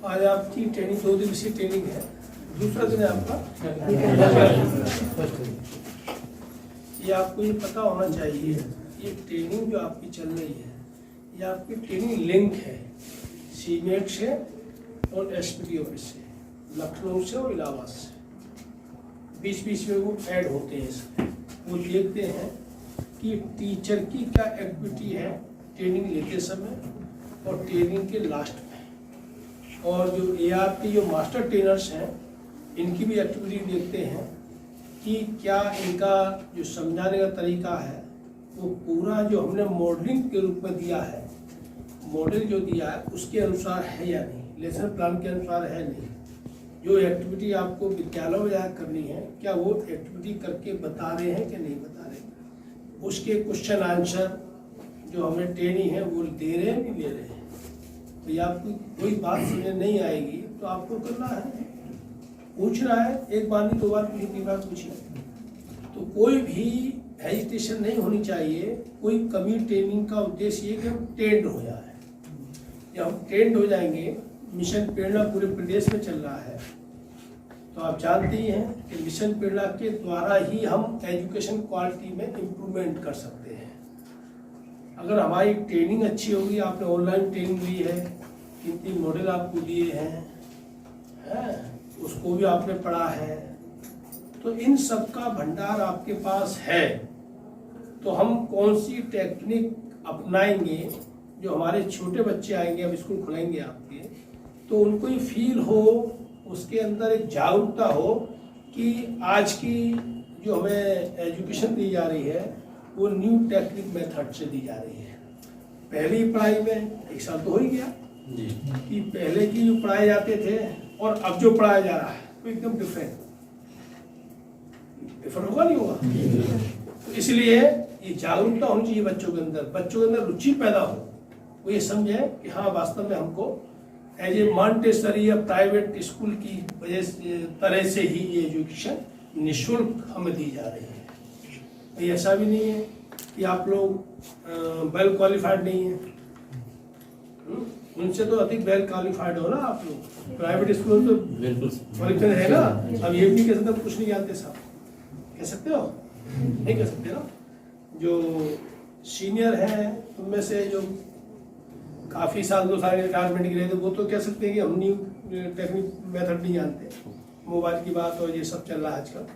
आज आपकी ट्रेनिंग 2 दिवसीय ट्रेनिंग है, दूसरा दिन है आपका। ये आपको ये पता होना चाहिए, ये ट्रेनिंग जो आपकी चल रही है ये आपकी ट्रेनिंग लिंक है सीमेट से और एसपीडी ऑफिस से, लखनऊ से और इलाहाबाद से। बीच बीच में वो ऐड होते हैं इसमें, वो देखते हैं कि टीचर की क्या एक्टिविटी है ट्रेनिंग लेते समय और ट्रेनिंग के लास्ट में, और जो एआरपी जो मास्टर ट्रेनर्स हैं इनकी भी एक्टिविटी देखते हैं कि क्या इनका जो समझाने का तरीका है वो पूरा जो हमने मॉडलिंग के रूप में दिया है, मॉडल जो दिया है उसके अनुसार है या नहीं, लेसन प्लान के अनुसार है नहीं। जो एक्टिविटी आपको विद्यालय में जाकर करनी है क्या वो एक्टिविटी करके बता रहे हैं कि नहीं बता रहे, उसके क्वेश्चन आंसर जो हमें ट्रेनिंग है वो दे रहे हैं नहीं दे रहे हैं। तो या आपको कोई बात समझ नहीं आएगी तो आपको करना है, पूछना है, एक बार नहीं 2 बार पूछिए 3 बार पूछिए। तो कोई भी हेजिटेशन नहीं होनी चाहिए, कोई कमी ट्रेनिंग का उद्देश्य ये कि हम ट्रेंड हो जाए। जब हम ट्रेंड हो जाएंगे, मिशन प्रेरणा पूरे प्रदेश में चल रहा है, तो आप जानते ही हैं कि मिशन प्रेरणा के द्वारा ही हम एजुकेशन क्वालिटी में इम्प्रूवमेंट कर सकते हैं। अगर हमारी ट्रेनिंग अच्छी होगी, आपने ऑनलाइन ट्रेनिंग ली है, कितनी मॉडल आपको दिए हैं, उसको भी आपने पढ़ा है, तो इन सब का भंडार आपके पास है। तो हम कौन सी टेक्निक अपनाएंगे जो हमारे छोटे बच्चे आएंगे, अब स्कूल खुलेंगे आपके, तो उनको ये फील हो, उसके अंदर एक जागरूकता हो कि आज की जो हमें एजुकेशन दी जा रही है वो न्यू टेक्निक मेथड से दी जा रही है। पहली पढ़ाई में 1 साल तो हो ही गया जी, कि पहले की जो पढ़ाए जाते थे और अब जो पढ़ाया जा रहा है वो एकदम डिफरेंट होगा नहीं होगा। तो इसलिए ये जागरूकता होनी चाहिए बच्चों के अंदर रुचि पैदा हो, वो ये समझे कि हाँ वास्तव में हमको एज ए मॉन्टेसरी या प्राइवेट स्कूल की वजह से तरह से ही ये एजुकेशन निःशुल्क हमें दी जा रही है। ऐसा भी नहीं है कि आप लोग वेल क्वालिफाइड नहीं है, उनसे तो अधिक वेल क्वालिफाइड हो ना आप लोग। प्राइवेट स्कूल तो क्वालिफाइड है ना। अब ये भी कह सकते कुछ नहीं जानते साहब, कह सकते हो? नहीं कह सकते ना। जो सीनियर हैं उनमें से जो काफ़ी साल 2 साल रिटायरमेंट के लिए थे वो तो कह सकते हैं कि हम न्यू टेक्निक मेथड नहीं जानते, मोबाइल की बात और ये सब चल रहा है आजकल।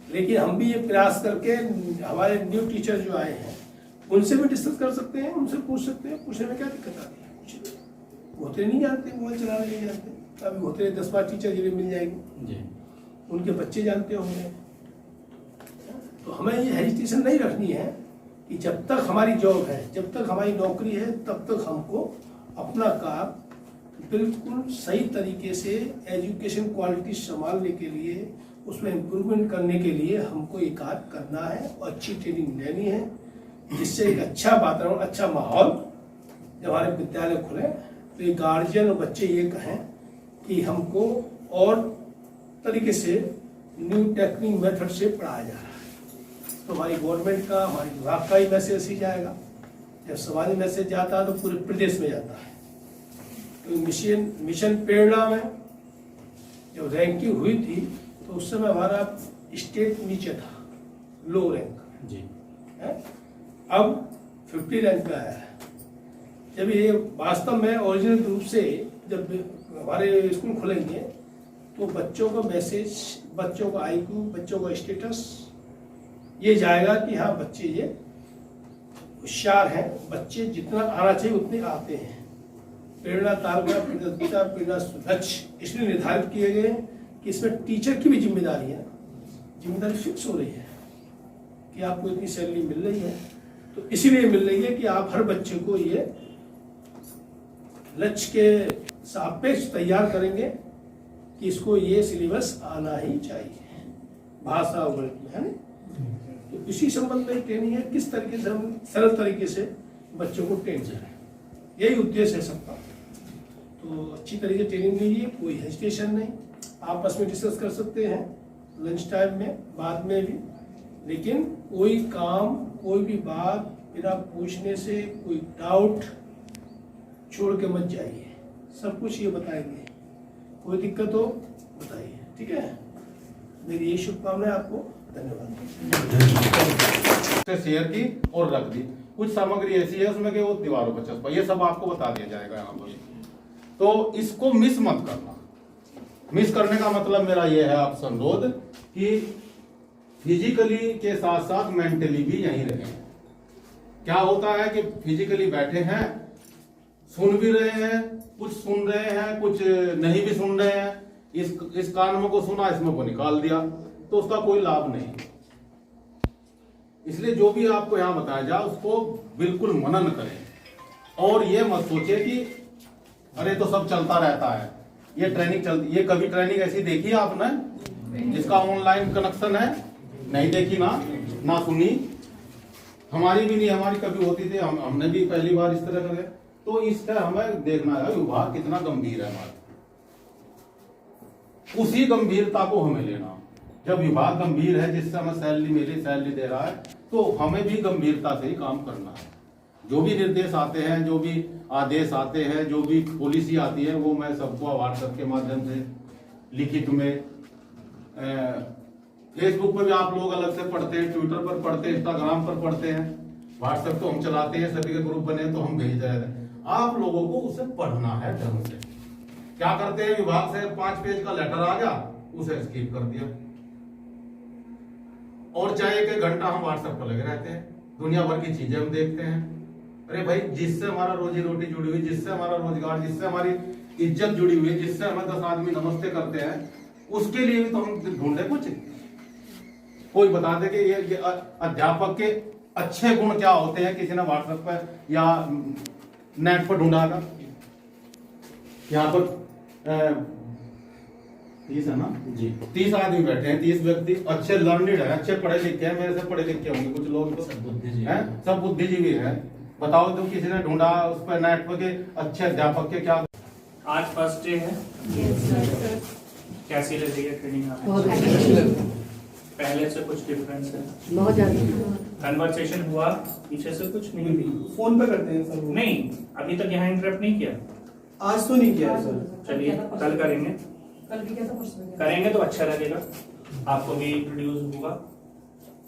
लेकिन हम भी ये प्रयास करके हमारे न्यू टीचर जो आए हैं उनसे भी डिस्कस कर सकते हैं, उनसे पूछ सकते हैं, पूछने में क्या दिक्कत आती है। कुछ होते नहीं जानते, मोबाइल चलाना नहीं जानते, अभी होते 10-12 टीचर जिन्हें मिल जाएंगे, उनके बच्चे जानते होंगे। तो हमें ये हेजिटेशन नहीं रखनी है कि जब तक हमारी जॉब है, जब तक हमारी नौकरी है, तब तक हमको अपना काम बिल्कुल सही तरीके से एजुकेशन क्वालिटी संभालने के लिए, उसमें इम्प्रूवमेंट करने के लिए हमको ये कार्य करना है और अच्छी ट्रेनिंग लेनी है, जिससे एक अच्छा वातावरण, अच्छा माहौल जब हमारे विद्यालय खुले तो ये गार्जियन और बच्चे ये कहें कि हमको और तरीके से न्यू टेक्निक मेथड से पढ़ाया जा रहा है। तो हमारी गवर्नमेंट का, हमारी विभाग का ही मैसेज ही जाएगा। जब समाज मैसेज जाता है तो पूरे प्रदेश में जाता है। तो मिशन प्रेरणा में जब रैंकिंग हुई थी तो उस समय हमारा स्टेट नीचे था, लो रैंक जी है, अब 50 रैंक पे आया है। जब ये वास्तव में ओरिजिनल रूप से जब हमारे स्कूल खुलेंगे तो बच्चों का मैसेज, बच्चों का IQ, बच्चों का स्टेटस ये जाएगा कि हाँ बच्चे ये होशियार हैं, बच्चे जितना आना चाहिए उतने आते हैं। प्रेरणा तालिका, प्रेरणा लक्ष्य इसलिए निर्धारित किए गए कि इसमें टीचर की भी जिम्मेदारी है, जिम्मेदारी फिक्स हो रही है कि आपको इतनी सैलरी मिल रही है, तो इसीलिए मिल रही है कि आप हर बच्चे को ये लक्ष्य के सापेक्ष तैयार करेंगे कि इसको ये सिलेबस आना ही चाहिए भाषा और गणित में, है ना। तो इसी संबंध में ट्रेनिंग है, किस तरीके से हम सरल तरीके से बच्चों को ट्रेन करें, यही उद्देश्य है सबका। तो अच्छी तरीके से ट्रेनिंग लीजिए, कोई हेजिटेशन नहीं, आपस में डिस्कस कर सकते हैं लंच टाइम में, बाद में भी, लेकिन कोई काम, कोई भी बात बिना पूछने से, कोई डाउट छोड़ के मत जाइए, सब कुछ ये बताएंगे। कोई दिक्कत हो बताइए, ठीक है। मेरी ये शुभकामनाएं आपको, धन्यवाद। शेयर की और रख दी, कुछ सामग्री ऐसी है उसमें कि वो दीवारों पर चस्पा, ये सब आपको बता दिया जाएगा यहाँ पर। तो इसको मिस मत करना। मिस करने का मतलब मेरा ये है आपसे अनुरोध कि फिजिकली के साथ साथ मेंटली भी यहीं रहें। क्या होता है कि फिजिकली बैठे हैं, सुन भी रहे हैं, कुछ सुन रहे हैं, कुछ नहीं भी सुन रहे हैं, इस कान में को सुना, इसमें को निकाल दिया, तो उसका कोई लाभ नहीं। इसलिए जो भी आपको यहां बताया जाए उसको बिल्कुल मनन करें और ये मत सोचे कि अरे तो सब चलता रहता है, ये ट्रेनिंग चलती। ये कभी ट्रेनिंग ऐसी देखी है आपने जिसका ऑनलाइन कनेक्शन है? नहीं देखी ना सुनी, हमारी भी नहीं, हमारी कभी होती थी, हमने भी पहली बार इस तरह का। तो इस तरह हमें देखना है विभाग कितना गंभीर है हमारा, उसी गंभीरता को हमें लेना। जब विभाग गंभीर है, जिससे हमें सैलरी, मेरी सैलरी दे रहा है, तो हमें भी गंभीरता से ही काम करना है। जो भी निर्देश आते हैं, जो भी आदेश आते हैं, जो भी पॉलिसी आती है, वो मैं सबको व्हाट्सएप के माध्यम से, लिखित में, फेसबुक पर भी आप लोग अलग से पढ़ते हैं, ट्विटर पर पढ़ते हैं, इंस्टाग्राम पर पढ़ते हैं, व्हाट्सएप तो हम चलाते हैं, सभी के ग्रुप बने तो हम भेज रहे हैं। आप लोगों को उसे पढ़ना है ढंग से। क्या करते हैं, विभाग से 5 पेज का लेटर आ गया, उसे स्किप कर दिया, और चाहे 1 घंटा हम व्हाट्सएप पर लगे रहते हैं, दुनिया भर की चीजें हम देखते हैं। अरे भाई, जिससे हमारा रोजी रोटी जुड़ी हुई, जिससे हमारा रोजगार, जिससे हमारी इज्जत जुड़ी हुई है, जिससे हमें 10 आदमी नमस्ते करते हैं, उसके लिए भी तो हम ढूंढे कुछ। कोई बता दे कि ये अध्यापक के अच्छे गुण क्या होते हैं, किसी ने व्हाट्सएप पर या नेट पर ढूंढा था। यहाँ पर 30 है ना जी, 30 आदमी बैठे हैं, 30 व्यक्ति अच्छे लर्निड है, अच्छे पढ़े लिखे हैं, मेरे से पढ़े लिखे होंगे कुछ लोग, तो सब बुद्धिजीवी है। बताओ तो किसी ने ढूंढा उस पर नेट पर के अच्छे अध्यापक के क्या? आज फर्स्ट डे है, कैसी लग रही है ट्रेनिंग आपको? बहुत अच्छी, पहले से कुछ डिफरेंस है? बहुत ज्यादा। कन्वर्सेशन हुआ पीछे से? कुछ नहीं भी, फोन पे करते हैं सर। नहीं, अभी तक यहाँ इंटरप्ट नहीं किया, आज तो नहीं किया सर। चलिए कल करेंगे, कल भी क्या था, करेंगे तो अच्छा लगेगा, आपको भी इंट्रोड्यूस होगा।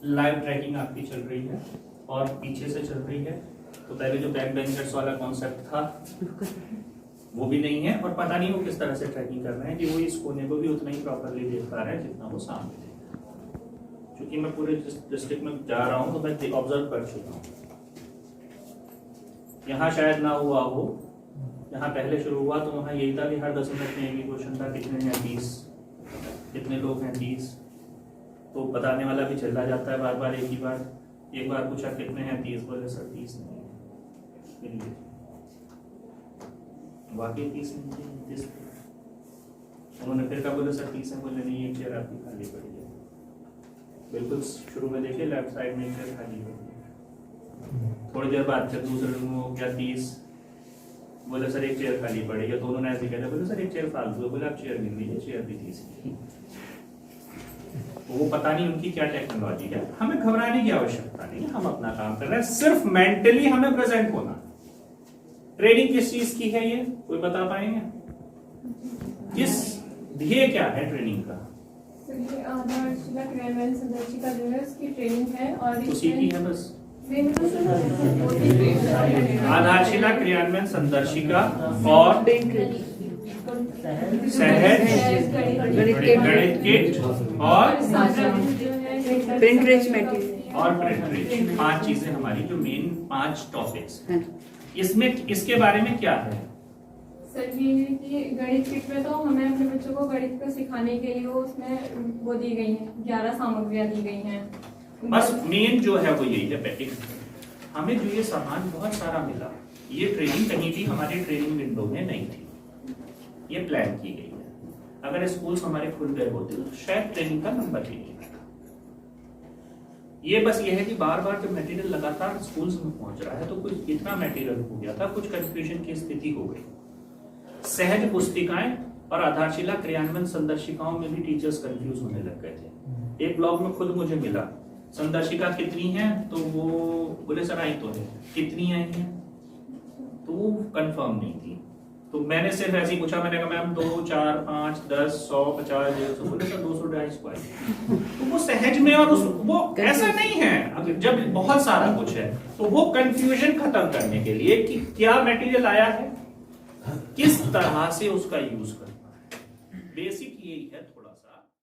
लाइव ट्रैकिंग आपकी चल रही है और पीछे से चल रही है, तो पहले जो बैक बेंचर्स वाला कॉन्सेप्ट था वो भी नहीं है, और पता नहीं वो किस तरह से ट्रैकिंग कर रहे हैं कि वो इस कोने को भी उतना ही प्रॉपरली देख पा रहे हैं जितना वो सामने देख रहे हैं। क्योंकि मैं पूरे डिस्ट्रिक्ट में जा रहा हूँ तो मैं ऑब्जर्व कर चुका हूँ। यहाँ शायद ना हुआ हो, यहाँ पहले शुरू हुआ तो वहाँ यही था कि हर 10 मिनट में एक ही क्वेश्चन था, कितने हैं 20, कितने लोग हैं 30, तो बताने वाला भी चला जाता है बार बार, एक बार पूछा कितने हैं 30, बोले सर 30 नहीं है, वाकई 30 नहीं है 30। उन्होंने फिर कहा, बोले सर 30 है, बोले नहीं एक चेयर आपकी खाली पड़ी है। बिल्कुल शुरू में देखिए लेफ्ट साइड में एक चेयर खाली पड़ी है। थोड़ी देर बाद जब दूसरे रूम में क्या 30, बोले सर एक चेयर खाली पड़ी है, तो उन्होंने ऐसे कहते, बोले सर एक चेयर फालतू है, बोले आप चेयर गिन लीजिए, चेयर भी 30 है। वो पता नहीं उनकी क्या टेक्नोलॉजी है, हमें घबराने की आवश्यकता नहीं, हम अपना काम कर रहे हैं, सिर्फ मेंटली हमें प्रेजेंट होना। ट्रेनिंग किस चीज की है ये कोई बता पाएंगे? किस ध्येय क्या है ट्रेनिंग का? आधारशिला क्रियान्वयन संदर्शिका जो है उसकी ट्रेनिंग है, और उसी की है बस। आधारशिला क्रियान्वयन संदर्शिका और सहज गणित किट और प्रिंट रिच मटेरियल और प्रिंट रिच, 5 चीजें हमारी जो मेन 5 टॉपिक्स। इसमें इसके बारे में क्या है सर? ये है कि गणित किट में तो हमें अपने बच्चों को गणित को सिखाने के लिए उसमें वो दी गई है, 11 सामग्रियां दी गई हैं। बस मेन जो है वो यही है बेटिक। हमें जो ये सामान बहुत सारा मिला, ये ट्रेनिंग कहीं भी हमारी ट्रेनिंग विंडो में नहीं थी, ये प्लान की गई है। अगर स्कूल्स हमारे खुल गए होते तो शायद ट्रेनिंग का नंबर ही नहीं। ये बस ये है कि बार बार जब मटेरियल लगातार स्कूल्स में पहुंच रहा है तो कुछ इतना मटेरियल हो गया था, कुछ कंफ्यूजन की स्थिति हो गई। सहज पुस्तिकाएं और आधारशिला क्रियान्वयन संदर्शिकाओं में भी टीचर्स कंफ्यूज होने लग गए थे। एक ब्लॉग में खुद मुझे मिला, संदर्शिका कितनी है, तो वो बोले सर आई तो है, कितनी आई है, तो वो कंफर्म नहीं थी। तो मैंने सिर्फ ऐसे ही पूछा, मैंने कहा मैम 2, 4, 5, 10, 100, 50, 150, बोले सर 200 250 स्क्वायर। तो वो सहज में और वो ऐसा नहीं है, अगर जब बहुत सारा कुछ है तो वो कंफ्यूजन खत्म करने के लिए कि क्या मटेरियल आया है, किस तरह से उसका यूज करना है, बेसिक यही है।